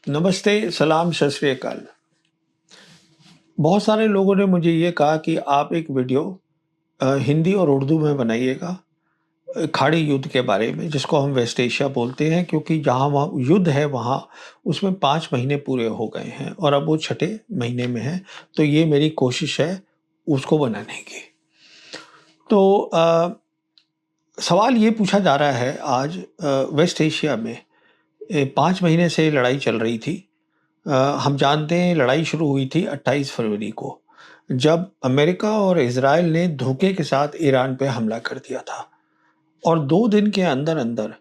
नमस्ते, सलाम, सत श्री अकाल। बहुत सारे लोगों ने मुझे ये कहा कि आप एक वीडियो हिंदी और उर्दू में बनाइएगा खाड़ी युद्ध के बारे में, जिसको हम वेस्ट एशिया बोलते हैं, क्योंकि जहाँ वहाँ युद्ध है वहाँ उसमें 5 महीने पूरे हो गए हैं और अब वो छठे महीने में है। तो ये मेरी कोशिश है उसको बनाने की। तो सवाल ये पूछा जा रहा है आज वेस्ट एशिया में 5 महीने से लड़ाई चल रही थी। हम जानते हैं लड़ाई शुरू हुई थी 28 फरवरी को, जब अमेरिका और इज़राइल ने धोखे के साथ ईरान पे हमला कर दिया था और 2 दिन के अंदर-अंदर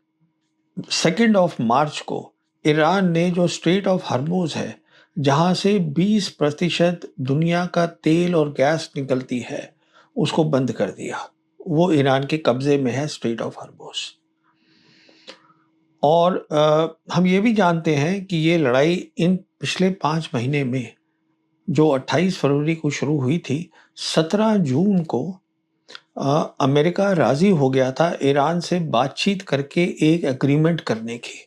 2nd ऑफ मार्च को ईरान ने जो स्ट्रेट ऑफ हर्मुज़ है, जहाँ से 20% दुनिया का तेल और गैस निकलती है, उसको बंद कर दिया। वो ईरान के कब्ज़े में है स्ट्रेट ऑफ हर्मुज़। और हम ये भी जानते हैं कि ये लड़ाई इन पिछले 5 महीने में जो 28 फरवरी को शुरू हुई थी, 17 जून को अमेरिका राज़ी हो गया था ईरान से बातचीत करके एक एग्रीमेंट करने की,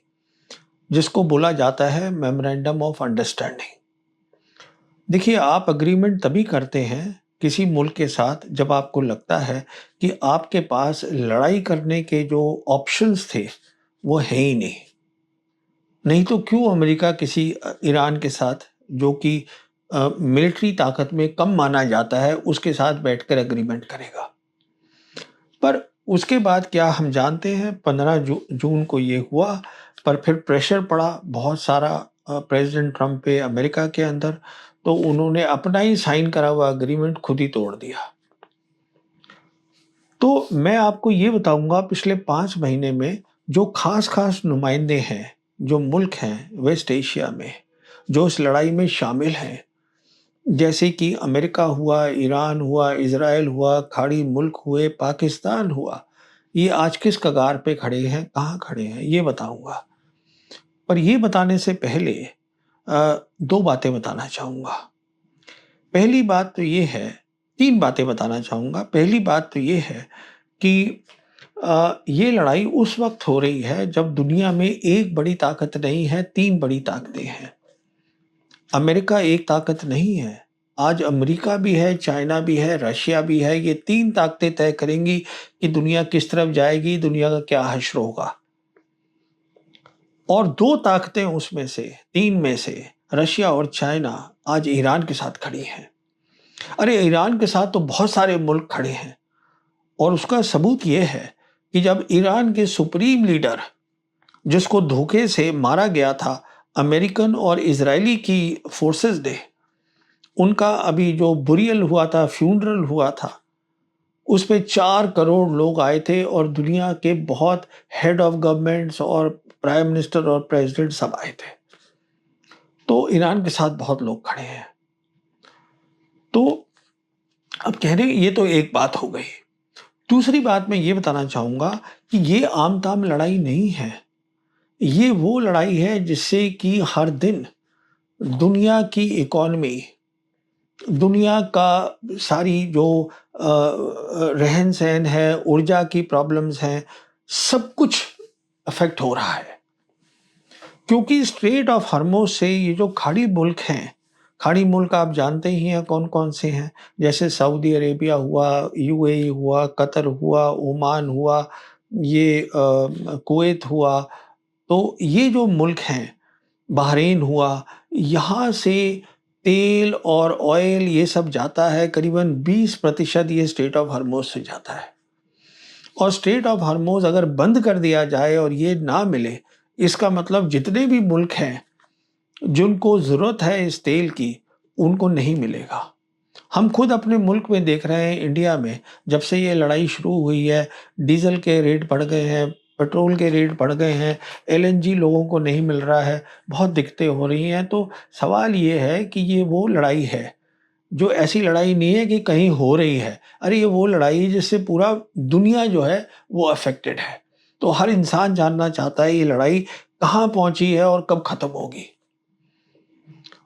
जिसको बोला जाता है मेमोरेंडम ऑफ अंडरस्टैंडिंग। देखिए, आप एग्रीमेंट तभी करते हैं किसी मुल्क के साथ जब आपको लगता है कि आपके पास लड़ाई करने के जो ऑप्शंस थे, वो हैं ही नहीं। नहीं तो क्यों अमेरिका किसी ईरान के साथ, जो कि मिलिट्री ताकत में कम माना जाता है, उसके साथ बैठकर एग्रीमेंट करेगा। पर उसके बाद क्या हम जानते हैं, 15 जून को ये हुआ, पर फिर प्रेशर पड़ा बहुत सारा प्रेसिडेंट ट्रंप पे अमेरिका के अंदर, तो उन्होंने अपना ही साइन करा हुआ एग्रीमेंट खुद ही तोड़ दिया। तो मैं आपको ये बताऊंगा पिछले 5 महीने में जो खास नुमाइंदे हैं, जो मुल्क हैं वेस्ट एशिया में, जो इस लड़ाई में शामिल हैं, जैसे कि अमेरिका हुआ, ईरान हुआ, इज़राइल हुआ, खाड़ी मुल्क हुए, पाकिस्तान हुआ, ये आज किस कगार पे खड़े हैं, कहाँ खड़े हैं, ये बताऊंगा। पर ये बताने से पहले 2 बातें बताना चाहूँगा। पहली बात तो ये है, 3 बातें बताना चाहूँगा। पहली बात तो ये है कि ये लड़ाई उस वक़्त हो रही है जब दुनिया में एक बड़ी ताकत नहीं है, 3 बड़ी ताकतें हैं। अमेरिका एक ताकत नहीं है। आज अमेरिका भी है, चाइना भी है, रशिया भी है। ये 3 ताकतें तय करेंगी कि दुनिया किस तरफ जाएगी, दुनिया का क्या हश्र होगा। और 2 ताकतें उसमें से, 3 में से, रशिया और चाइना आज ईरान के साथ खड़ी हैं। अरे! ईरान के साथ तो बहुत सारे मुल्क खड़े हैं और उसका सबूत ये है कि जब ईरान के सुप्रीम लीडर, जिसको धोखे से मारा गया था अमेरिकन और इज़राइली की फोर्सेस ने, उनका अभी जो बुरियल हुआ था, फ्यूनरल हुआ था, उसपे 4 करोड़ लोग आए थे और दुनिया के बहुत हेड ऑफ गवर्नमेंट्स और प्राइम मिनिस्टर और प्रेसिडेंट सब आए थे। तो ईरान के साथ बहुत लोग खड़े हैं। तो अब कहने ये तो एक बात हो गई। दूसरी बात मैं ये बताना चाहूँगा कि ये आम-ताम लड़ाई नहीं है। ये वो लड़ाई है जिससे कि हर दिन दुनिया की इकॉनमी, दुनिया का सारी जो रहन-सहन है, ऊर्जा की प्रॉब्लम्स हैं, सब कुछ अफ़ेक्ट हो रहा है। क्योंकि स्ट्रेट ऑफ हॉर्मुज़ से ये जो खाड़ी मुल्क हैं, खाड़ी मुल्क आप जानते ही हैं कौन-कौन से हैं, जैसे सऊदी अरेबिया हुआ, यूएई हुआ, कतर हुआ, ओमान हुआ, ये कुवैत हुआ। तो ये जो मुल्क हैं, बहरीन हुआ, यहाँ से तेल और ऑयल ये सब जाता है, करीबन 20% ये स्ट्रेट ऑफ हॉर्मुज़ से जाता है। और स्ट्रेट ऑफ हॉर्मुज़ अगर बंद कर दिया जाए और ये ना मिले, इसका मतलब जितने भी मुल्क हैं, जिनको ज़रूरत है इस तेल की, उनको नहीं मिलेगा। हम खुद अपने मुल्क में देख रहे हैं, इंडिया में, जब से ये लड़ाई शुरू हुई है, डीज़ल के रेट बढ़ गए हैं, पेट्रोल के रेट बढ़ गए हैं, एलएनजी लोगों को नहीं मिल रहा है, बहुत दिक्कतें हो रही हैं। तो सवाल ये है कि ये वो लड़ाई है, जो ऐसी लड़ाई नहीं है कि कहीं हो रही है। अरे! ये वो लड़ाई है जिससे पूरा दुनिया जो है वो अफ़ेक्टेड है। तो हर इंसान जानना चाहता है ये लड़ाई कहाँ पहुँची है और कब ख़त्म होगी।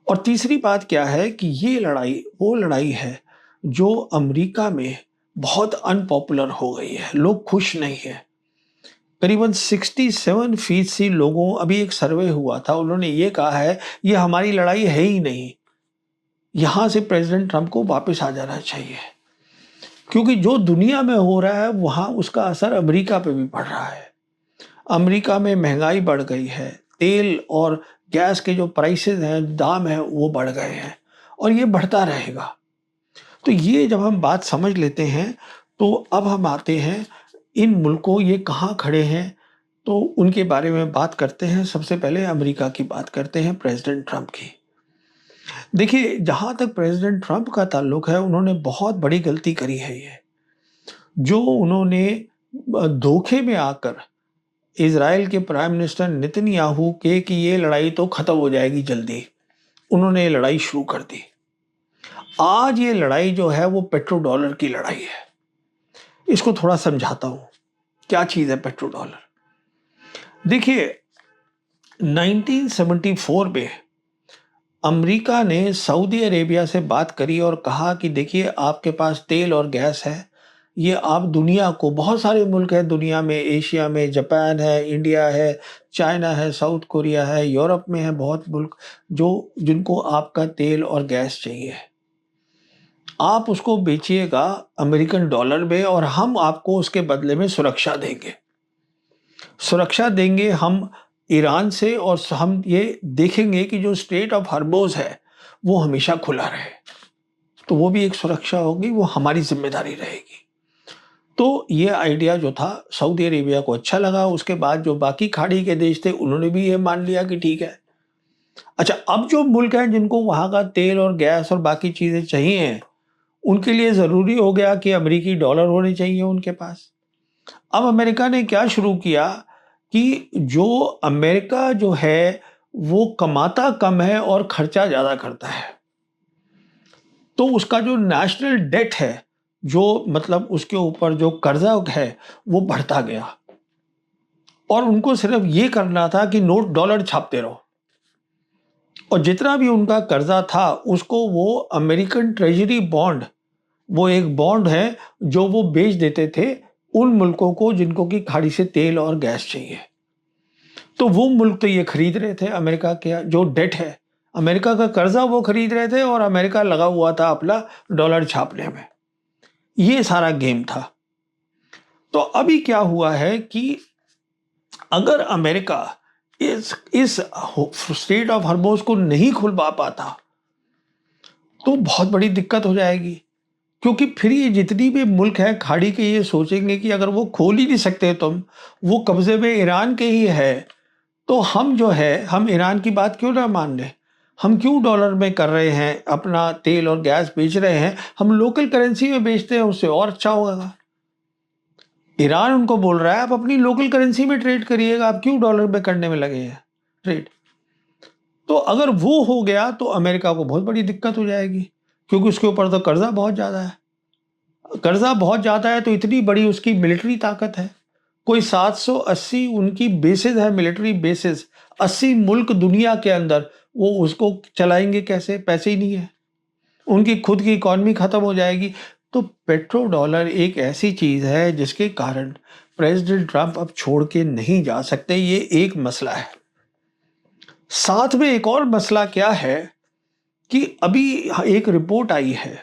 और तीसरी बात क्या है कि ये लड़ाई वो लड़ाई है जो अमेरिका में बहुत अनपॉपुलर हो गई है, लोग खुश नहीं हैं। करीबन 67% लोगों, अभी एक सर्वे हुआ था, उन्होंने ये कहा है ये हमारी लड़ाई है ही नहीं, यहाँ से प्रेसिडेंट ट्रंप को वापस आ जाना चाहिए। क्योंकि जो दुनिया में हो रहा है वहाँ उसका असर अमेरिका पे भी पड़ रहा है। अमेरिका में महंगाई बढ़ गई है, तेल और गैस के जो प्राइसेस हैं, दाम हैं, वो बढ़ गए हैं और ये बढ़ता रहेगा। तो ये जब हम बात समझ लेते हैं तो अब हम आते हैं इन मुल्कों, ये कहाँ खड़े हैं, तो उनके बारे में बात करते हैं। सबसे पहले अमेरिका की बात करते हैं, प्रेसिडेंट ट्रंप की। देखिए, जहाँ तक प्रेसिडेंट ट्रंप का ताल्लुक है, उन्होंने बहुत बड़ी गलती करी है ये। जो उन्होंने धोखे में आकर इज़राइल के प्राइम मिनिस्टर नेतन्याहू के कि ये लड़ाई तो ख़त्म हो जाएगी जल्दी, उन्होंने ये लड़ाई शुरू कर दी। आज ये लड़ाई जो है वो पेट्रो डॉलर की लड़ाई है। इसको थोड़ा समझाता हूँ, क्या चीज़ है पेट्रो डॉलर। देखिए, 1974 में अमेरिका ने सऊदी अरेबिया से बात करी और कहा कि देखिए, आपके पास तेल और गैस है, ये आप दुनिया को, बहुत सारे मुल्क हैं दुनिया में, एशिया में जापान है, इंडिया है, चाइना है, साउथ कोरिया है, यूरोप में है बहुत मुल्क, जो जिनको आपका तेल और गैस चाहिए। आप उसको बेचिएगा अमेरिकन डॉलर में और हम आपको उसके बदले में सुरक्षा देंगे। सुरक्षा देंगे हम ईरान से, और हम ये देखेंगे कि जो स्ट्रेट ऑफ हॉर्मुज़ है वो हमेशा खुला रहे। तो वो भी एक सुरक्षा होगी, वो हमारी जिम्मेदारी रहेगी। तो ये आइडिया जो था सऊदी अरेबिया को अच्छा लगा। उसके बाद जो बाकी खाड़ी के देश थे उन्होंने भी ये मान लिया कि ठीक है। अच्छा, अब जो मुल्क हैं जिनको वहाँ का तेल और गैस और बाकी चीज़ें चाहिए, उनके लिए ज़रूरी हो गया कि अमेरिकी डॉलर होने चाहिए उनके पास। अब अमेरिका ने क्या शुरू किया कि जो अमेरिका जो है वो कमाता कम है और खर्चा ज़्यादा करता है। तो उसका जो नेशनल डेट है, जो मतलब उसके ऊपर जो कर्जा है, वो बढ़ता गया। और उनको सिर्फ ये करना था कि नोट डॉलर छापते रहो, और जितना भी उनका कर्जा था उसको वो अमेरिकन ट्रेजरी बॉन्ड, वो एक बॉन्ड है जो वो बेच देते थे उन मुल्कों को जिनको की खाड़ी से तेल और गैस चाहिए। तो वो मुल्क तो ये खरीद रहे थे अमेरिका के जो डेट है, अमेरिका का कर्जा वो खरीद रहे थे, और अमेरिका लगा हुआ था अपना डॉलर छापने में। ये सारा गेम था। तो अभी क्या हुआ है कि अगर अमेरिका इस स्ट्रेट ऑफ हॉर्मुज़ को नहीं खुलवा पाता तो बहुत बड़ी दिक्कत हो जाएगी। क्योंकि फिर ये जितनी भी मुल्क हैं खाड़ी के, ये सोचेंगे कि अगर वो खोल ही नहीं सकते तुम, वो कब्जे में ईरान के ही है, तो हम जो है, हम ईरान की बात क्यों ना मान लें। हम क्यों डॉलर में कर रहे हैं, अपना तेल और गैस बेच रहे हैं, हम लोकल करेंसी में बेचते हैं, उससे और अच्छा होगा। ईरान उनको बोल रहा है आप अपनी लोकल करेंसी में ट्रेड करिएगा, आप क्यों डॉलर में करने में लगे हैं ट्रेड। तो अगर वो हो गया तो अमेरिका को बहुत बड़ी दिक्कत हो जाएगी, क्योंकि उसके ऊपर तो कर्जा बहुत ज़्यादा है। कर्जा बहुत ज़्यादा है तो इतनी बड़ी उसकी मिलिट्री ताकत है, कोई 780 उनकी बेसेस है, मिलिट्री बेसेस, 80 मुल्क दुनिया के अंदर, वो उसको चलाएंगे कैसे, पैसे ही नहीं है, उनकी खुद की इकॉनमी ख़त्म हो जाएगी। तो पेट्रो डॉलर एक ऐसी चीज़ है जिसके कारण प्रेसिडेंट ट्रंप अब छोड़ के नहीं जा सकते, ये एक मसला है। साथ में एक और मसला क्या है कि अभी एक रिपोर्ट आई है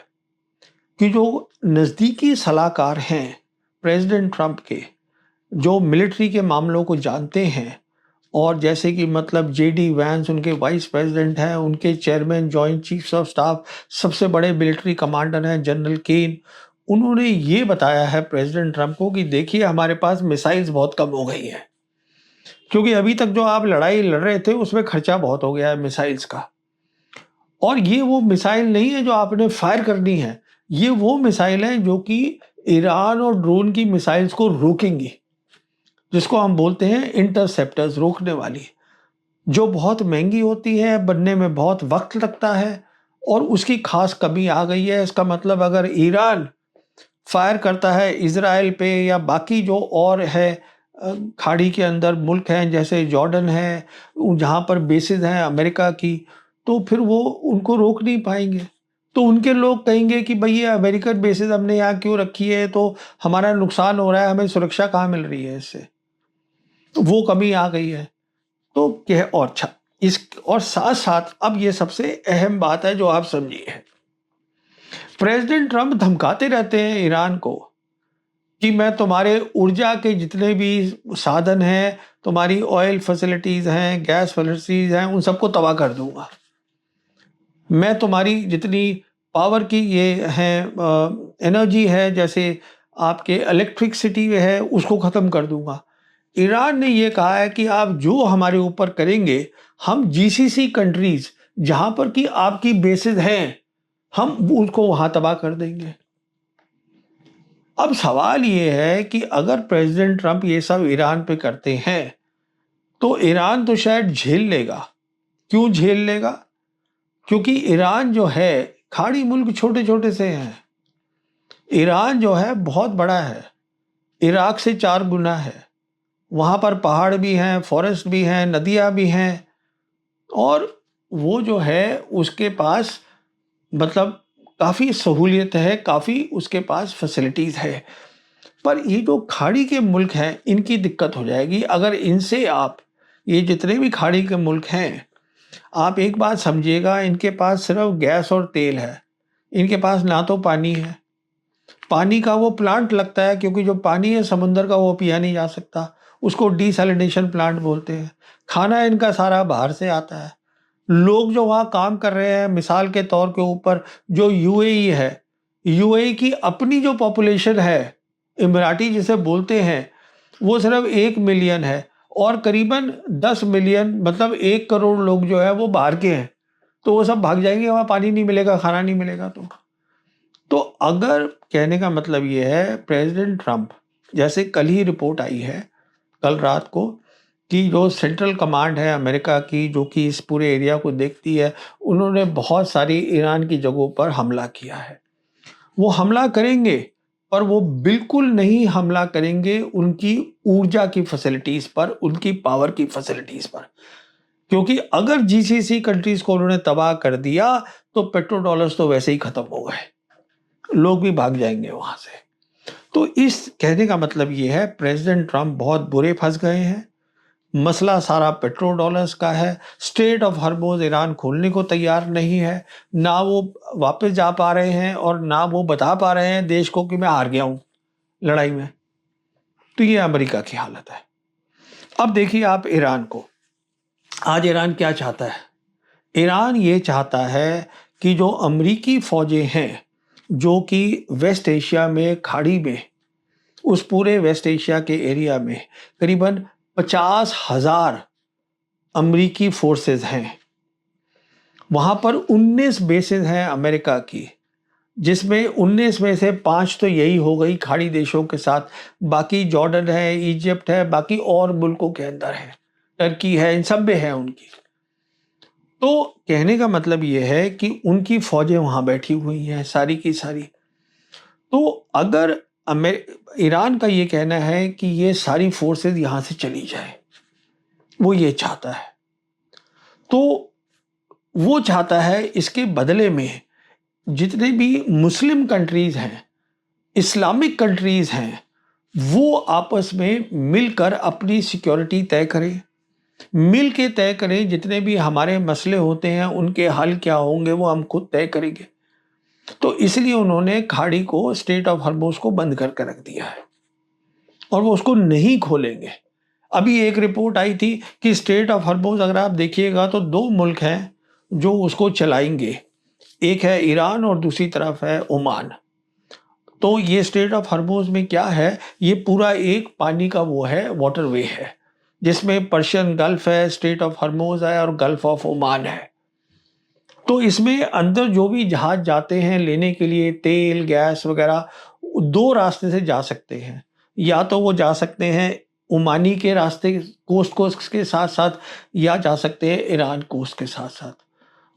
कि जो नज़दीकी सलाहकार हैं प्रेसिडेंट ट्रंप के, जो मिलिट्री के मामलों को जानते हैं, और जैसे कि मतलब जेडी वैंस उनके वाइस प्रेसिडेंट हैं, उनके chairman joint chiefs of staff, सबसे बड़े मिलिट्री कमांडर हैं जनरल केन, उन्होंने ये बताया है प्रेसिडेंट ट्रंप को कि देखिए, हमारे पास मिसाइल्स बहुत कम हो गई हैं, क्योंकि अभी तक जो आप लड़ाई लड़ रहे थे उसमें खर्चा बहुत हो गया है मिसाइल्स का। और ये वो मिसाइल नहीं है जो आपने फायर करनी है, ये वो मिसाइल है जो कि ईरान और ड्रोन की मिसाइल्स को रोकेंगी, जिसको हम बोलते हैं इंटरसेप्टर्स, रोकने वाली, जो बहुत महंगी होती है, बनने में बहुत वक्त लगता है, और उसकी खास कमी आ गई है। इसका मतलब अगर ईरान फायर करता है इजराइल पे या बाकी जो और है खाड़ी के अंदर मुल्क हैं जैसे जॉर्डन है, जहाँ पर बेसिस हैं अमेरिका की, तो फिर वो उनको रोक नहीं पाएंगे। तो उनके लोग कहेंगे कि भाई ये अमेरिकन बेसिस हमने यहाँ क्यों रखी है, तो हमारा नुकसान हो रहा है, हमें सुरक्षा कहाँ मिल रही है इससे। वो कमी आ गई है। तो कह और इस और साथ साथ अब ये सबसे अहम बात है जो आप समझिए, प्रेसिडेंट ट्रंप धमकाते रहते हैं ईरान को कि मैं तुम्हारे ऊर्जा के जितने भी साधन हैं, तुम्हारी ऑयल फैसिलिटीज हैं, गैस फैसिलिटीज हैं, उन सबको तबाह कर दूंगा। मैं तुम्हारी जितनी पावर की ये है एनर्जी है, जैसे आपके इलेक्ट्रिसिटी है, उसको ख़त्म कर दूंगा। ईरान ने ये कहा है कि आप जो हमारे ऊपर करेंगे, हम जीसीसी कंट्रीज जहां पर कि आपकी बेसिस हैं, हम उसको वहां तबाह कर देंगे। अब सवाल ये है कि अगर प्रेसिडेंट ट्रंप ये सब ईरान पे करते हैं तो ईरान तो शायद झेल लेगा। क्यों झेल लेगा? क्योंकि ईरान जो है, खाड़ी मुल्क छोटे छोटे से हैं। ईरान जो है बहुत बड़ा है, इराक से 4 गुना है। वहाँ पर पहाड़ भी हैं, फॉरेस्ट भी हैं, नदियाँ भी हैं, और वो जो है उसके पास मतलब काफ़ी सहूलियत है, काफ़ी उसके पास फैसिलिटीज़ है। पर ये जो खाड़ी के मुल्क हैं, इनकी दिक्कत हो जाएगी अगर इनसे आप, ये जितने भी खाड़ी के मुल्क हैं, आप एक बात समझिएगा, इनके पास सिर्फ गैस और तेल है, इनके पास ना तो पानी है। पानी का वो प्लांट लगता है, क्योंकि जो पानी है समुंदर का वो पिया नहीं जा सकता, उसको डिसैलिनेशन प्लांट बोलते हैं। खाना इनका सारा बाहर से आता है। लोग जो वहाँ काम कर रहे हैं, मिसाल के तौर के ऊपर जो यूएई है, यूएई की अपनी जो पॉपुलेशन है, इमराती जिसे बोलते हैं, वो सिर्फ 1 मिलियन है, और करीबन 10 मिलियन मतलब 1 करोड़ लोग जो है वो बाहर के हैं। तो वो सब भाग जाएंगे, वहाँ पानी नहीं मिलेगा, खाना नहीं मिलेगा। तो अगर कहने का मतलब ये है, प्रेसिडेंट ट्रंप, जैसे कल ही रिपोर्ट आई है, कल रात को, कि जो सेंट्रल कमांड है अमेरिका की, जो कि इस पूरे एरिया को देखती है, उन्होंने बहुत सारी ईरान की जगहों पर हमला किया है। वो हमला करेंगे, पर वो बिल्कुल नहीं हमला करेंगे उनकी ऊर्जा की फैसिलिटीज पर, उनकी पावर की फैसिलिटीज पर। क्योंकि अगर जीसीसी कंट्रीज को उन्होंने तबाह कर दिया तो पेट्रो डॉलर्स तो वैसे ही खत्म हो गए, लोग भी भाग जाएंगे वहां से। तो इस कहने का मतलब ये है, प्रेसिडेंट ट्रंप बहुत बुरे फंस गए हैं। मसला सारा पेट्रो डॉलर्स का है। स्ट्रेट ऑफ हॉर्मुज़ ईरान खोलने को तैयार नहीं है, ना वो वापस जा पा रहे हैं और ना वो बता पा रहे हैं देश को कि मैं हार गया हूं लड़ाई में। तो ये अमेरिका की हालत है। अब देखिए आप ईरान को, आज ईरान क्या चाहता है? ईरान ये चाहता है कि जो अमेरिकी फौजें हैं, जो कि वेस्ट एशिया में, खाड़ी में, उस पूरे वेस्ट एशिया के एरिया में करीबन 50,000 अमेरिकी फोर्सेस हैं। वहां पर 19 बेसेस हैं अमेरिका की, जिसमें 19 में से 5 तो यही हो गई खाड़ी देशों के साथ, बाकी जॉर्डन है, इजिप्ट है, बाकी और मुल्कों के अंदर है, टर्की है, इन सब में है उनकी। तो कहने का मतलब ये है कि उनकी फौजें वहां बैठी हुई हैं सारी की सारी। तो अगर ईरान का ये कहना है कि ये सारी फोर्सेस यहां से चली जाए, वो ये चाहता है। तो वो चाहता है इसके बदले में जितने भी मुस्लिम कंट्रीज हैं, इस्लामिक कंट्रीज हैं, वो आपस में मिलकर अपनी सिक्योरिटी तय करें, मिल के तय करें। जितने भी हमारे मसले होते हैं उनके हल क्या होंगे वो हम खुद तय करेंगे। तो इसलिए उन्होंने खाड़ी को, स्ट्रेट ऑफ हॉर्मुज़ को बंद करके रख दिया है और वो उसको नहीं खोलेंगे। अभी एक रिपोर्ट आई थी कि स्ट्रेट ऑफ हॉर्मुज़, अगर आप देखिएगा तो 2 मुल्क हैं जो उसको चलाएंगे, एक है ईरान और दूसरी तरफ है ओमान। तो ये स्ट्रेट ऑफ हॉर्मुज़ में क्या है, ये पूरा एक पानी का वो है, वाटरवे है, जिसमें पर्शियन गल्फ है, स्ट्रेट ऑफ हॉर्मुज़ है और गल्फ ऑफ ओमान है। तो इसमें अंदर जो भी जहाज जाते हैं लेने के लिए तेल, गैस वगैरह, 2 रास्ते से जा सकते हैं। या तो वो जा सकते हैं ओमानी के रास्ते, कोस्ट के साथ साथ, या जा सकते हैं ईरान कोस्ट के साथ साथ।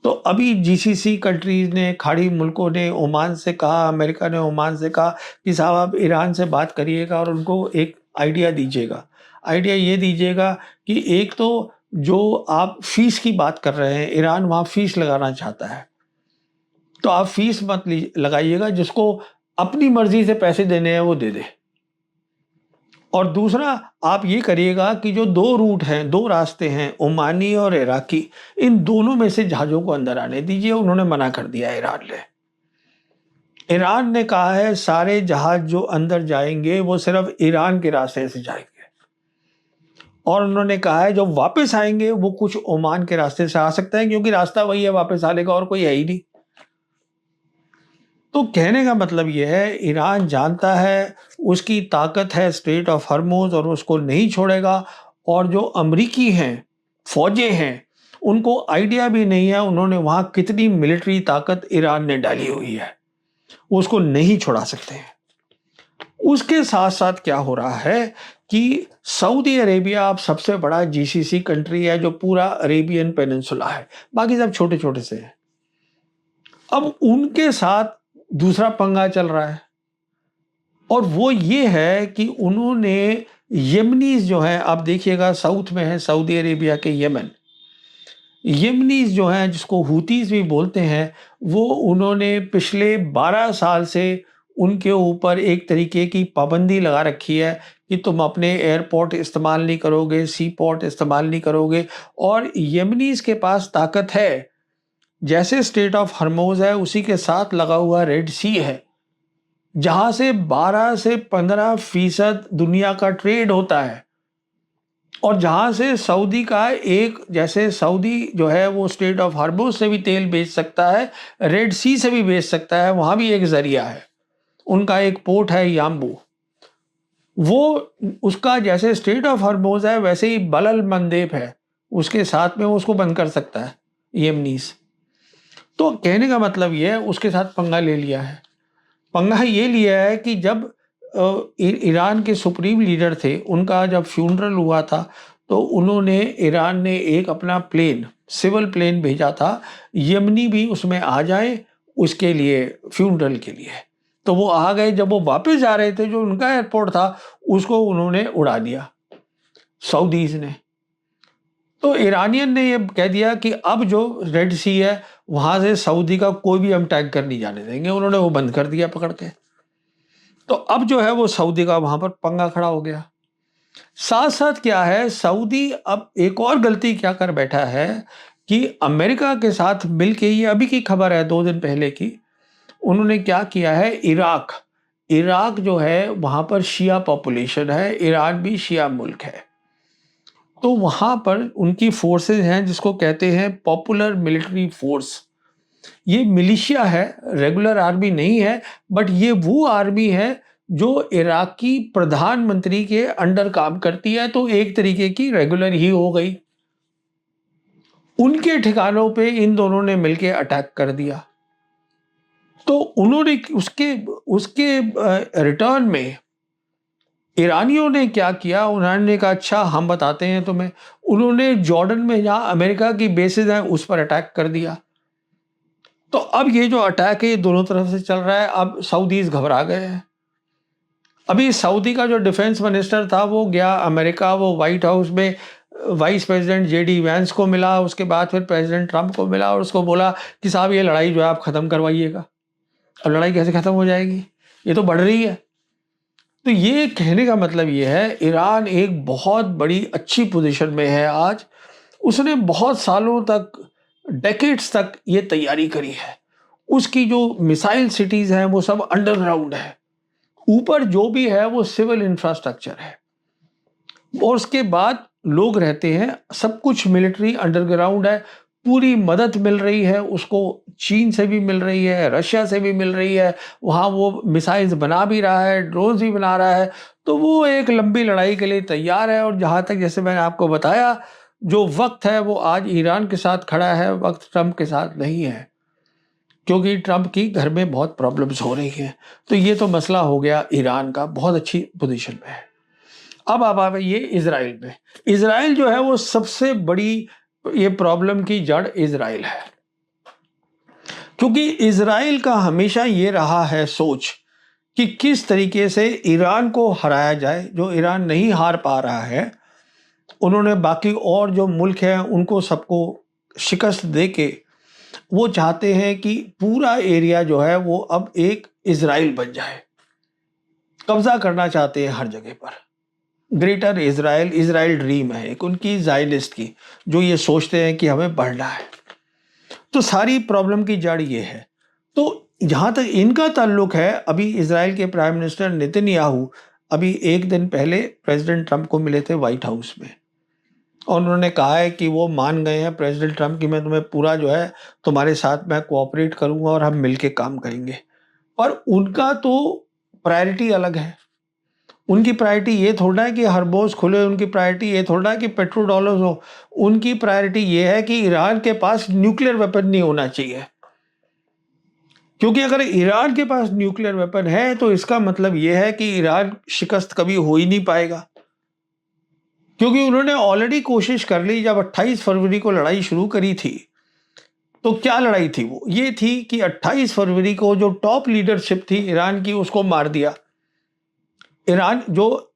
तो अभी जीसीसी कंट्रीज ने, खाड़ी मुल्कों ने ओमान से कहा, अमेरिका ने ओमान से कहा कि साहब आप ईरान से बात करिएगा और उनको एक आइडिया दीजिएगा। आइडिया ये दीजिएगा कि एक तो जो आप फीस की बात कर रहे हैं, ईरान वहाँ फीस लगाना चाहता है, तो आप फीस मत लगाइएगा, जिसको अपनी मर्जी से पैसे देने हैं वो दे दे। और दूसरा आप ये करिएगा कि जो 2 रूट हैं, 2 रास्ते हैं, ओमानी और इराकी, इन दोनों में से जहाज़ों को अंदर आने दीजिए। उन्होंने मना कर दिया ईरान ने। ईरान ने कहा है सारे जहाज़ जो अंदर जाएँगे वो सिर्फ़ ईरान के रास्ते से जाएँगे। और उन्होंने कहा है जो वापस आएँगे वो कुछ ओमान के रास्ते से आ सकते हैं, क्योंकि रास्ता वही है वापस आने का, और कोई है ही नहीं। तो कहने का मतलब ये है, ईरान जानता है उसकी ताकत है स्ट्रेट ऑफ हॉर्मुज़ और उसको नहीं छोड़ेगा। और जो अमरीकी हैं, फ़ौजें हैं, उनको आइडिया भी नहीं है उन्होंने वहाँ कितनी मिलिट्री ताकत ईरान ने डाली हुई है, वो उसको नहीं छुड़ा सकते हैं। उसके साथ-साथ क्या हो रहा है कि सऊदी अरेबिया अब सबसे बड़ा जीसीसी कंट्री है, जो पूरा अरेबियन पेनिनसुला है, बाकी सब छोटे-छोटे से हैं। अब उनके साथ दूसरा पंगा चल रहा है, और वो ये है कि उन्होंने येमनीज़ जो हैं, आप देखिएगा साउथ में है सऊदी अरेबिया के यमन। येमनीज़ जो हैं, जिसको हूतीज़ भी बोलते हैं, वो उन्होंने पिछले 12 साल से उनके ऊपर एक तरीके की पाबंदी लगा रखी है कि तुम अपने एयरपोर्ट इस्तेमाल नहीं करोगे, सी पोर्ट इस्तेमाल नहीं करोगे। और येमनीज़ के पास ताकत है, जैसे स्ट्रेट ऑफ हॉर्मुज़ है उसी के साथ लगा हुआ रेड सी है, जहाँ से 12 से 15% दुनिया का ट्रेड होता है। और जहाँ से सऊदी का एक, जैसे सऊदी जो है वो स्ट्रेट ऑफ हॉर्मुज़ से भी तेल बेच सकता है, रेड सी से भी बेच सकता है, वहाँ भी एक ज़रिया है। उनका एक पोर्ट है याम्बू, वो उसका जैसे स्ट्रेट ऑफ हॉर्मुज़ है वैसे ही बलल मंदेब है, उसके साथ में वो उसको बंद कर सकता है येमनीज़। तो कहने का मतलब ये है उसके साथ पंगा ले लिया है। पंगा ये लिया है कि जब ईरान के सुप्रीम लीडर थे, उनका जब फ्यूनरल हुआ था, तो उन्होंने, ईरान ने एक अपना प्लेन, सिविल प्लेन भेजा था, यमनी भी उसमें आ जाए उसके लिए, फ्यूनरल के लिए। तो वो आ गए, जब वो वापस जा रहे थे, जो उनका एयरपोर्ट था उसको उन्होंने उड़ा दिया सऊदीज़ ने। तो ईरानियन ने ये कह दिया कि अब जो रेड सी है वहाँ से सऊदी का कोई भी हम टैंकर नहीं जाने देंगे, उन्होंने वो बंद कर दिया पकड़ के। तो अब जो है वो सऊदी का वहाँ पर पंगा खड़ा हो गया। साथ-साथ क्या है, सऊदी अब एक और गलती क्या कर बैठा है कि अमेरिका के साथ मिलके, ये अभी की खबर है 2 दिन पहले की, उन्होंने क्या किया है, इराक जो है वहाँ पर शिया पॉपुलेशन है, ईरान भी शिया मुल्क है। तो वहाँ पर उनकी फ़ोर्सेस हैं जिसको कहते हैं पॉपुलर मिलिट्री फ़ोर्स। ये मिलिशिया है, रेगुलर आर्मी नहीं है, बट ये वो आर्मी है जो इराकी प्रधानमंत्री के अंडर काम करती है, तो एक तरीके की रेगुलर ही हो गई। उनके ठिकानों पे इन दोनों ने मिलके अटैक कर दिया। तो उन्होंने उसके उसके रिटर्न में ईरानियों ने क्या किया, उन्होंने कहा अच्छा हम बताते हैं तुम्हें। उन्होंने जॉर्डन में जहाँ अमेरिका की बेसेस हैं उस पर अटैक कर दिया। तो अब ये जो अटैक है ये दोनों तरफ से चल रहा है। अब सऊदीज़ घबरा गए हैं। अभी सऊदी का जो डिफेंस मिनिस्टर था वो गया अमेरिका, वो व्हाइट हाउस में वाइस प्रेसिडेंट जेडी वैंस को मिला, उसके बाद फिर प्रेसिडेंट ट्रंप को मिला और उसको बोला कि साहब ये लड़ाई जो है आप ख़त्म करवाइएगा। अब लड़ाई कैसे ख़त्म हो जाएगी, ये तो बढ़ रही है। तो ये कहने का मतलब ये है, ईरान एक बहुत बड़ी अच्छी पोजीशन में है आज। उसने बहुत सालों तक, डेकेड्स तक ये तैयारी करी है। उसकी जो मिसाइल सिटीज़ हैं वो सब अंडरग्राउंड है। ऊपर जो भी है वो सिविल इंफ्रास्ट्रक्चर है, और उसके बाद लोग रहते हैं, सब कुछ मिलिट्री अंडरग्राउंड है। पूरी मदद मिल रही है उसको, चीन से भी मिल रही है, रशिया से भी मिल रही है। वहाँ वो मिसाइल्स बना भी रहा है, ड्रोन्स भी बना रहा है। तो वो एक लंबी लड़ाई के लिए तैयार है। और जहाँ तक, जैसे मैंने आपको बताया, जो वक्त है वो आज ईरान के साथ खड़ा है, वक्त ट्रंप के साथ नहीं है, क्योंकि ट्रंप की घर में बहुत प्रॉब्लम्स हो रही हैं। तो ये तो मसला हो गया ईरान का, बहुत अच्छी पोजीशन में है। अब आप आइए इज़राइल में। इज़राइल जो है वो सबसे बड़ी, ये प्रॉब्लम की जड़ इज़राइल है, क्योंकि इज़राइल का हमेशा ये रहा है सोच कि किस तरीके से ईरान को हराया जाए। जो ईरान नहीं हार पा रहा है, उन्होंने बाकी और जो मुल्क हैं उनको सबको शिकस्त दे के वो चाहते हैं कि पूरा एरिया जो है वो अब एक इज़राइल बन जाए। कब्जा करना चाहते हैं हर जगह पर। ग्रेटर इज़राइल, इज़राइल ड्रीम है एक उनकी ज़ायनिस्ट की, जो ये सोचते हैं कि हमें बढ़ना है। तो सारी प्रॉब्लम की जड़ ये है। तो जहाँ तक इनका ताल्लुक है, अभी इज़राइल के प्राइम मिनिस्टर नेतन्याहू अभी 1 दिन पहले प्रेसिडेंट ट्रंप को मिले थे व्हाइट हाउस में, और उन्होंने कहा है कि वो मान गए हैं प्रेसिडेंट ट्रंप कि मैं तुम्हें पूरा जो है तुम्हारे साथ मैं कोऑपरेट करूँगा और हम मिलके काम करेंगे। पर उनका तो प्रायोरिटी अलग है। उनकी प्रायोरिटी ये थोड़ा है कि हरबोस खुले, उनकी प्रायोरिटी ये थोड़ा है कि पेट्रो डॉलर्स हो। उनकी प्रायोरिटी ये है कि ईरान के पास न्यूक्लियर वेपन नहीं होना चाहिए। क्योंकि अगर ईरान के पास न्यूक्लियर वेपन है तो इसका मतलब ये है कि ईरान शिकस्त कभी हो ही नहीं पाएगा। क्योंकि उन्होंने ऑलरेडी कोशिश कर ली, जब 28 फरवरी को लड़ाई शुरू करी थी, तो क्या लड़ाई थी वो? ये थी कि 28 फरवरी को जो टॉप लीडरशिप थी ईरान की, उसको मार दिया। ईरान जो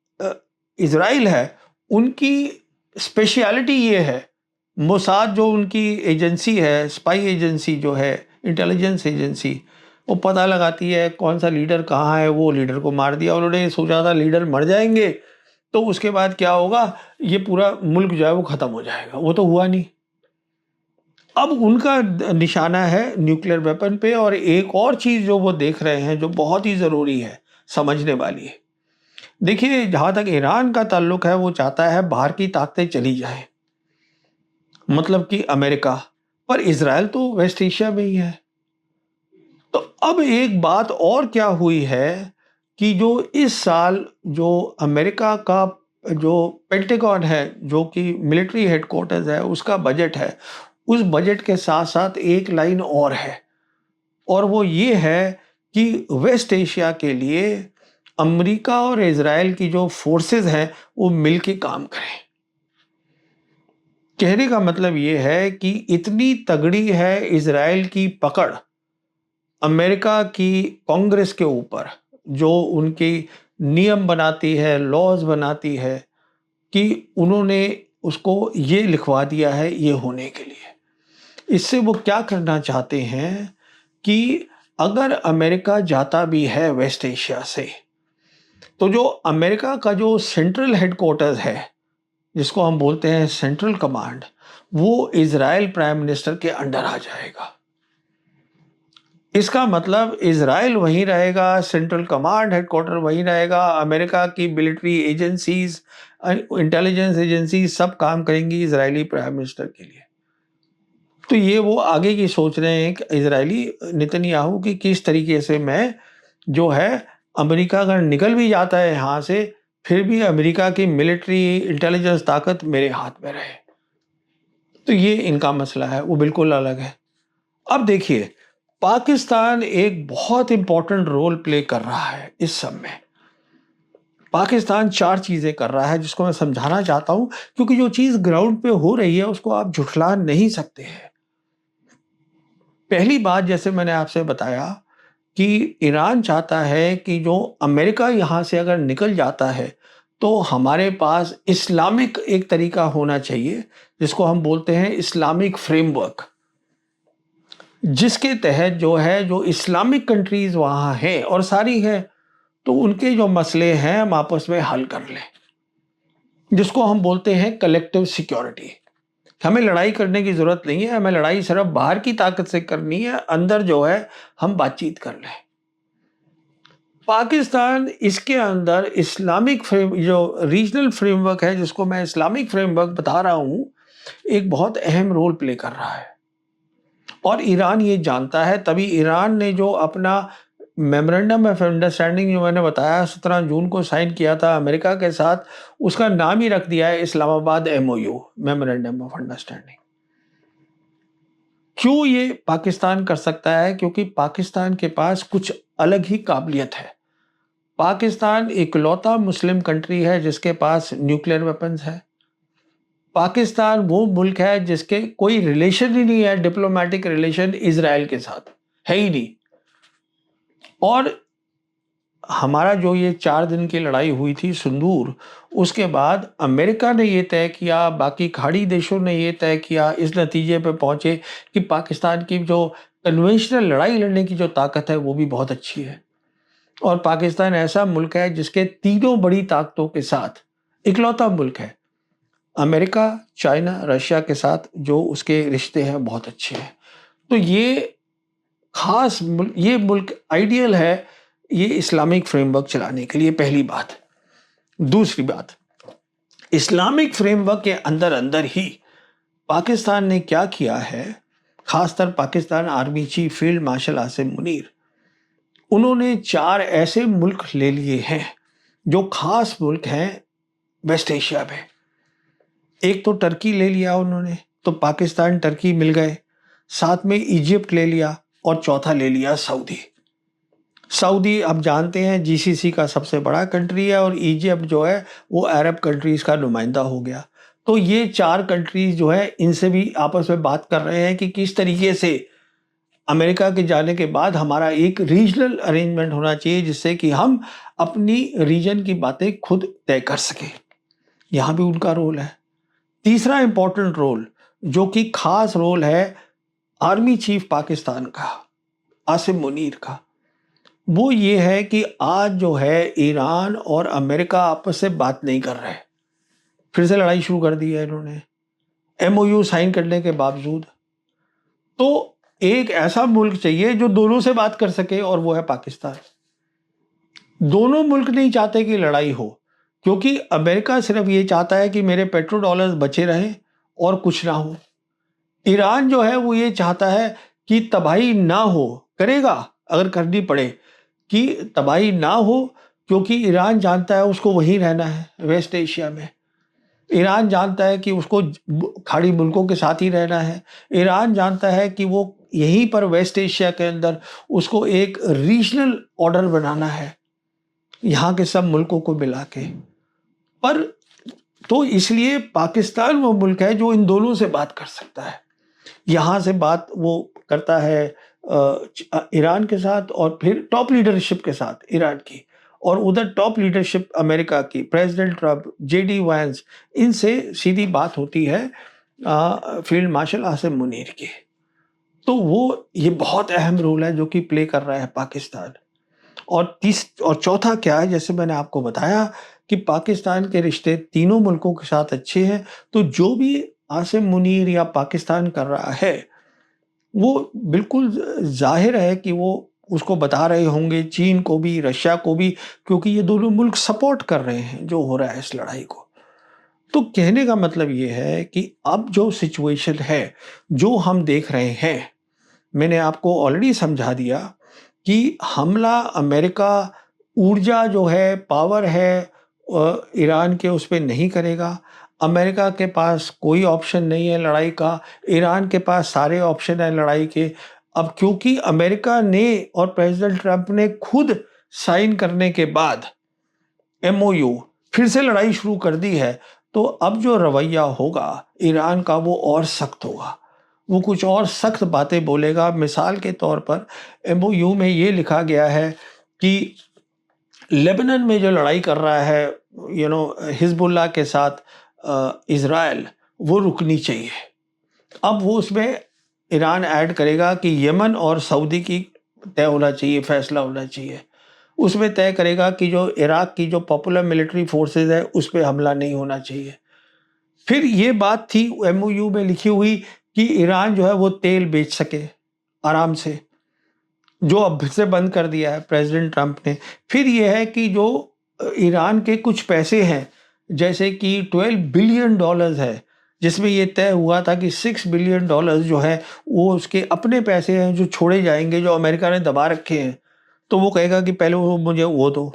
इज़राइल है, उनकी स्पेशलिटी ये है, मोसाद जो उनकी एजेंसी है, स्पाई एजेंसी जो है, इंटेलिजेंस एजेंसी, वो पता लगाती है कौन सा लीडर कहाँ है, वो लीडर को मार दिया। उन्होंने सोचा था लीडर मर जाएंगे तो उसके बाद क्या होगा, ये पूरा मुल्क जो है वो ख़त्म हो जाएगा। वो तो हुआ नहीं। अब उनका निशाना है न्यूक्लियर वेपन पे। और एक और चीज़ जो वो देख रहे हैं, जो बहुत ही ज़रूरी है, समझने वाली है। देखिए, जहाँ तक ईरान का ताल्लुक है, वो चाहता है बाहर की ताकतें चली जाएं, मतलब कि अमेरिका। पर इज़राइल तो वेस्ट एशिया में ही है। तो अब एक बात और क्या हुई है कि जो इस साल जो अमेरिका का जो पेंटागन है, जो कि मिलिट्री हेडक्वार्टर्स है, उसका बजट है, उस बजट के साथ साथ एक लाइन और है, और वो ये है कि वेस्ट एशिया के लिए अमेरिका और इज़राइल की जो फोर्सेस हैं वो मिलके काम करें। कहने का मतलब ये है कि इतनी तगड़ी है इज़राइल की पकड़ अमेरिका की कांग्रेस के ऊपर, जो उनकी नियम बनाती है, लॉज बनाती है, कि उन्होंने उसको ये लिखवा दिया है ये होने के लिए। इससे वो क्या करना चाहते हैं कि अगर अमेरिका जाता भी है वेस्ट एशिया से, तो जो अमेरिका का जो सेंट्रल हेडक्वार्टर्स है, जिसको हम बोलते हैं सेंट्रल कमांड, वो इज़राइल प्राइम मिनिस्टर के अंडर आ जाएगा। इसका मतलब इज़राइल वहीं रहेगा, सेंट्रल कमांड हेडक्वार्टर वहीं रहेगा, अमेरिका की मिलिट्री एजेंसीज, इंटेलिजेंस एजेंसी सब काम करेंगी इज़राइली प्राइम मिनिस्टर के लिए। तो ये वो आगे की सोच रहे हैं कि इज़राइली नेतन्याहू की किस तरीके से मैं जो है, अमेरिका अगर निकल भी जाता है यहाँ से, फिर भी अमेरिका की मिलिट्री इंटेलिजेंस ताकत मेरे हाथ में रहे। तो ये इनका मसला है, वो बिल्कुल अलग है। अब देखिए, पाकिस्तान एक बहुत इंपॉर्टेंट रोल प्ले कर रहा है इस सब में। पाकिस्तान 4 चीज़ें कर रहा है जिसको मैं समझाना चाहता हूँ, क्योंकि जो चीज़ ग्राउंड पे हो रही है उसको आप झुठला नहीं सकते हैं। पहली बात, जैसे मैंने आपसे बताया कि ईरान चाहता है कि जो अमेरिका यहाँ से अगर निकल जाता है, तो हमारे पास इस्लामिक एक तरीका होना चाहिए, जिसको हम बोलते हैं इस्लामिक फ्रेमवर्क, जिसके तहत जो है, जो इस्लामिक कंट्रीज़ वहाँ हैं और सारी हैं, तो उनके जो मसले हैं हम आपस में हल कर लें, जिसको हम बोलते हैं कलेक्टिव सिक्योरिटी। हमें लड़ाई करने की ज़रूरत नहीं है, हमें लड़ाई सिर्फ बाहर की ताकत से करनी है, अंदर जो है हम बातचीत कर लें। पाकिस्तान इसके अंदर इस्लामिक फ्रेम, जो रीजनल फ्रेमवर्क है, जिसको मैं इस्लामिक फ्रेमवर्क बता रहा हूँ, एक बहुत अहम रोल प्ले कर रहा है। और ईरान ये जानता है, तभी ईरान ने जो अपना मेमोरेंडम ऑफ अंडरस्टैंडिंग जो मैंने बताया 17 जून को साइन किया था अमेरिका के साथ, उसका नाम ही रख दिया है Islamabad MOU, memorandum of understanding. क्यों ये पाकिस्तान कर सकता है? क्योंकि पाकिस्तान के पास कुछ अलग ही काबिलियत है। पाकिस्तान इकलौता मुस्लिम कंट्री है जिसके पास न्यूक्लियर वेपन्स है। पाकिस्तान वो मुल्क है जिसके कोई रिलेशन ही नहीं है, डिप्लोमेटिक रिलेशन इजराइल के साथ है ही नहीं। और हमारा जो ये 4 दिन की लड़ाई हुई थी सिंदूर, उसके बाद अमेरिका ने ये तय किया, बाकी खाड़ी देशों ने ये तय किया, इस नतीजे पे पहुंचे कि पाकिस्तान की जो कन्वेंशनल लड़ाई लड़ने की जो ताकत है वो भी बहुत अच्छी है। और पाकिस्तान ऐसा मुल्क है जिसके तीनों बड़ी ताकतों के साथ इकलौता मुल्क है। अमेरिका, चाइना, रशिया के साथ जो उसके रिश्ते हैं बहुत अच्छे हैं। तो ये मुल्क आइडियल है ये इस्लामिक फ्रेमवर्क चलाने के लिए, पहली बात। दूसरी बात, इस्लामिक फ्रेमवर्क के अंदर अंदर ही पाकिस्तान ने क्या किया है, खासकर Pakistan army chief field marshal Asim Munir, उन्होंने 4 ऐसे मुल्क ले लिए हैं जो खास मुल्क हैं वेस्ट एशिया में। एक तो टर्की ले लिया उन्होंने, तो पाकिस्तान टर्की मिल गए, साथ में इजिप्ट ले लिया और चौथा ले लिया सऊदी। सऊदी आप जानते हैं जीसीसी का सबसे बड़ा कंट्री है और इजिप्ट जो है वो अरब कंट्रीज का नुमाइंदा हो गया। तो ये 4 कंट्रीज जो है इनसे भी आपस में बात कर रहे हैं कि किस तरीके से अमेरिका के जाने के बाद हमारा एक रीजनल अरेंजमेंट होना चाहिए जिससे कि हम अपनी रीजन की बातें खुद तय कर सकें। यहाँ भी उनका रोल है। तीसरा इंपॉर्टेंट रोल जो कि खास रोल है आर्मी चीफ पाकिस्तान का आसिम मुनीर का, वो ये है कि आज जो है ईरान और अमेरिका आपस से बात नहीं कर रहे, फिर से लड़ाई शुरू कर दी है इन्होंने एमओयू साइन करने के बावजूद। तो एक ऐसा मुल्क चाहिए जो दोनों से बात कर सके और वो है पाकिस्तान। दोनों मुल्क नहीं चाहते कि लड़ाई हो, क्योंकि अमेरिका सिर्फ ये चाहता है कि मेरे पेट्रो डॉलर्स बचे रहें और कुछ ना हो। ईरान जो है वो ये चाहता है कि तबाही ना हो, करेगा अगर करनी पड़े कि तबाही ना हो, क्योंकि ईरान जानता है उसको वहीं रहना है वेस्ट एशिया में। ईरान जानता है कि उसको खाड़ी मुल्कों के साथ ही रहना है। ईरान जानता है कि वो यहीं पर वेस्ट एशिया के अंदर उसको एक रीजनल ऑर्डर बनाना है यहाँ के सब मुल्कों को मिला के। पर तो इसलिए पाकिस्तान वो मुल्क है जो इन दोनों से बात कर सकता है। यहाँ से बात वो करता है ईरान के साथ और फिर टॉप लीडरशिप के साथ ईरान की, और उधर टॉप लीडरशिप अमेरिका की, प्रेसिडेंट ट्रंप, जेडी वांस, इनसे सीधी बात होती है फील्ड मार्शल आसिम मुनीर की। तो वो ये बहुत अहम रोल है जो कि प्ले कर रहा है पाकिस्तान। और चौथा क्या है, जैसे मैंने आपको बताया कि पाकिस्तान के रिश्ते तीनों मुल्कों के साथ अच्छे हैं। तो जो भी आसिम मुनीर या पाकिस्तान कर रहा है वो बिल्कुल जाहिर है कि वो उसको बता रहे होंगे चीन को भी, रशिया को भी, क्योंकि ये दोनों मुल्क सपोर्ट कर रहे हैं जो हो रहा है इस लड़ाई को। तो कहने का मतलब ये है कि अब जो सिचुएशन है जो हम देख रहे हैं, मैंने आपको ऑलरेडी समझा दिया कि हमला अमेरिका ऊर्जा जो है, पावर है ईरान के उस पे नहीं करेगा। अमेरिका के पास कोई ऑप्शन नहीं है लड़ाई का, ईरान के पास सारे ऑप्शन है लड़ाई के। अब क्योंकि अमेरिका ने और प्रेसिडेंट ट्रंप ने खुद साइन करने के बाद एमओयू फिर से लड़ाई शुरू कर दी है, तो अब जो रवैया होगा ईरान का वो और सख्त होगा, वो कुछ और सख्त बातें बोलेगा। मिसाल के तौर पर एमओयू में ये लिखा गया है कि लेबनान में जो लड़ाई कर रहा है हिजबुल्लाह के साथ इज़राइल, वो रुकनी चाहिए। अब वो उसमें ईरान ऐड करेगा कि यमन और सऊदी की तय होना चाहिए, फैसला होना चाहिए। उसमें तय करेगा कि जो इराक की जो पॉपुलर मिलिट्री फोर्सेस है उस पर हमला नहीं होना चाहिए। फिर ये बात थी एमओयू में लिखी हुई कि ईरान जो है वो तेल बेच सके आराम से, जो अब फिर से बंद कर दिया है प्रेसिडेंट ट्रंप ने। फिर ये है कि जो ईरान के कुछ पैसे हैं, जैसे कि $12 बिलियन है, जिसमें ये तय हुआ था कि $6 बिलियन जो है वो उसके अपने पैसे हैं जो छोड़े जाएंगे, जो अमेरिका ने दबा रखे हैं। तो वो कहेगा कि पहले वो मुझे वो दो।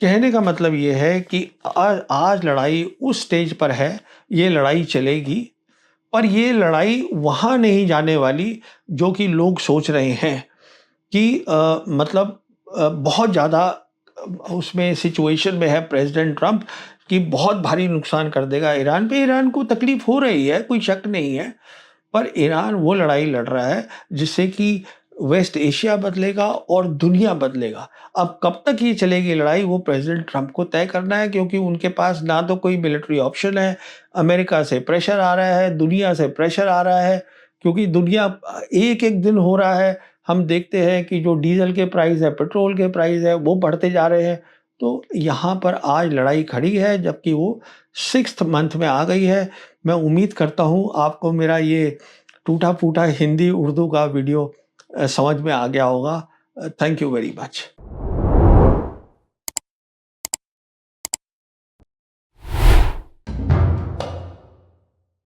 कहने का मतलब ये है कि आज लड़ाई उस स्टेज पर है, ये लड़ाई चलेगी, पर ये लड़ाई वहाँ नहीं जाने वाली जो कि लोग सोच रहे हैं कि मतलब बहुत ज़्यादा उसमें सिचुएशन में है प्रेसिडेंट ट्रंप कि बहुत भारी नुकसान कर देगा ईरान पे। ईरान को तकलीफ हो रही है, कोई शक नहीं है, पर ईरान वो लड़ाई लड़ रहा है जिससे कि वेस्ट एशिया बदलेगा और दुनिया बदलेगा। अब कब तक ये चलेगी लड़ाई वो प्रेसिडेंट ट्रंप को तय करना है, क्योंकि उनके पास ना तो कोई मिलिट्री ऑप्शन है, अमेरिका से प्रेशर आ रहा है, दुनिया से प्रेशर आ रहा है, क्योंकि दुनिया एक एक दिन हो रहा है हम देखते हैं कि जो डीजल के प्राइस है, पेट्रोल के प्राइस है, वो बढ़ते जा रहे हैं। तो यहाँ पर आज लड़ाई खड़ी है, जबकि वो 6th मंथ में आ गई है। मैं उम्मीद करता हूँ आपको मेरा ये टूटा-फूटा हिंदी उर्दू का वीडियो समझ में आ गया होगा। Thank you very much.